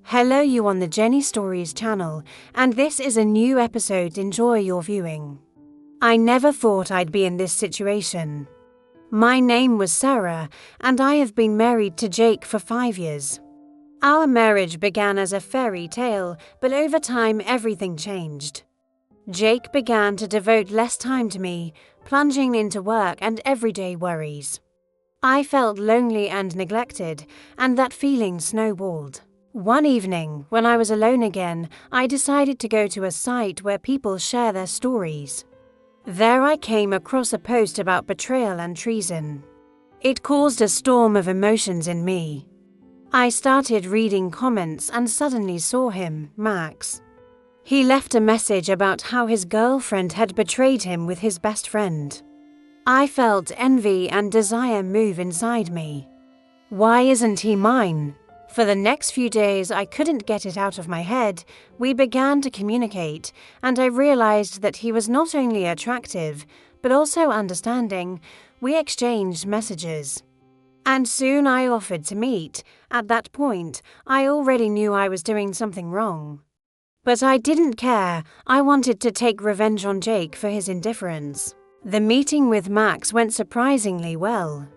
Hello, you on the Jenny Stories channel, and this is a new episode. Enjoy your viewing. I never thought I'd be in this situation. My name was Sarah, and I have been married to Jake for 5 years. Our marriage began as a fairy tale, but over time everything changed. Jake began to devote less time to me, plunging into work and everyday worries. I felt lonely and neglected, and that feeling snowballed. One evening, when I was alone again, I decided to go to a site where people share their stories. There I came across a post about betrayal and treason. It caused a storm of emotions in me. I started reading comments and suddenly saw him, Max. He left a message about how his girlfriend had betrayed him with his best friend. I felt envy and desire move inside me. Why isn't he mine? For the next few days, I couldn't get it out of my head. We began to communicate, and I realized that he was not only attractive, but also understanding. We exchanged messages. And soon I offered to meet. At that point, I already knew I was doing something wrong. But I didn't care. I wanted to take revenge on Jake for his indifference. The meeting with Max went surprisingly well.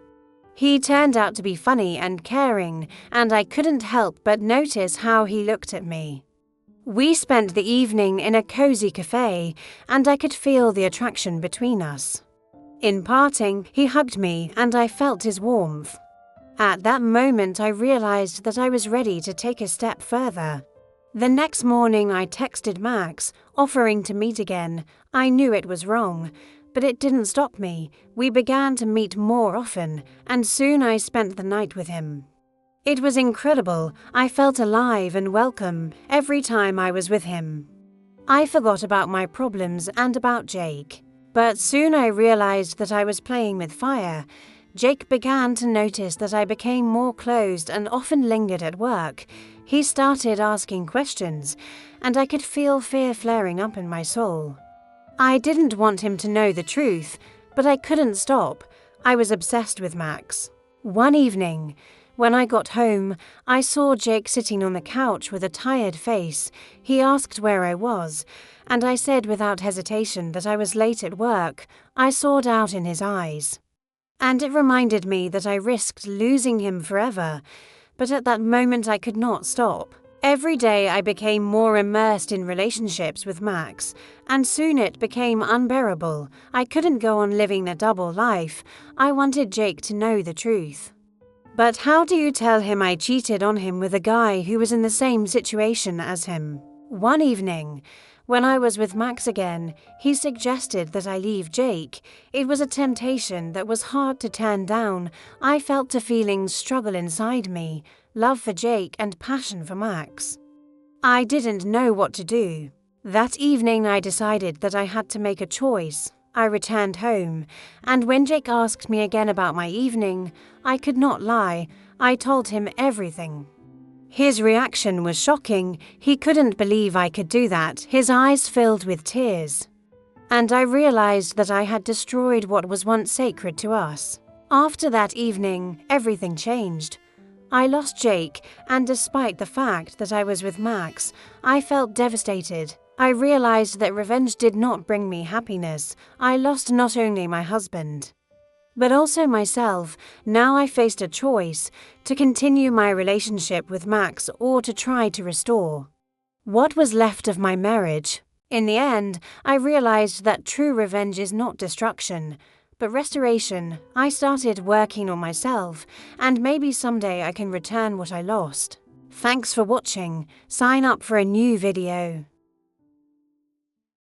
He turned out to be funny and caring, and I couldn't help but notice how he looked at me. We spent the evening in a cozy cafe, and I could feel the attraction between us. In parting, he hugged me, and I felt his warmth. At that moment, I realized that I was ready to take a step further. The next morning, I texted Max, offering to meet again. I knew it was wrong, but it didn't stop me. We began to meet more often, and soon I spent the night with him. It was incredible. I felt alive and welcome every time I was with him. I forgot about my problems and about Jake. But soon I realized that I was playing with fire. Jake began to notice that I became more closed and often lingered at work. He started asking questions, and I could feel fear flaring up in my soul. I didn't want him to know the truth, but I couldn't stop. I was obsessed with Max. One evening, when I got home, I saw Jake sitting on the couch with a tired face. He asked where I was, and I said without hesitation that I was late at work. I saw doubt in his eyes. And it reminded me that I risked losing him forever, but at that moment I could not stop. Every day I became more immersed in relationships with Max, and soon it became unbearable. I couldn't go on living a double life. I wanted Jake to know the truth. But how do you tell him I cheated on him with a guy who was in the same situation as him? One evening, when I was with Max again, he suggested that I leave Jake. It was a temptation that was hard to turn down. I felt the feelings struggle inside me, love for Jake and passion for Max. I didn't know what to do. That evening I decided that I had to make a choice. I returned home, and when Jake asked me again about my evening, I could not lie. I told him everything. His reaction was shocking. He couldn't believe I could do that. His eyes filled with tears. And I realized that I had destroyed what was once sacred to us. After that evening, everything changed. I lost Jake, and despite the fact that I was with Max, I felt devastated. I realized that revenge did not bring me happiness. I lost not only my husband, but also myself. Now I faced a choice: to continue my relationship with Max or to try to restore what was left of my marriage. In the end, I realized that true revenge is not destruction, but restoration. I started working on myself, and maybe someday I can return what I lost. Thanks for watching. Sign up for a new video.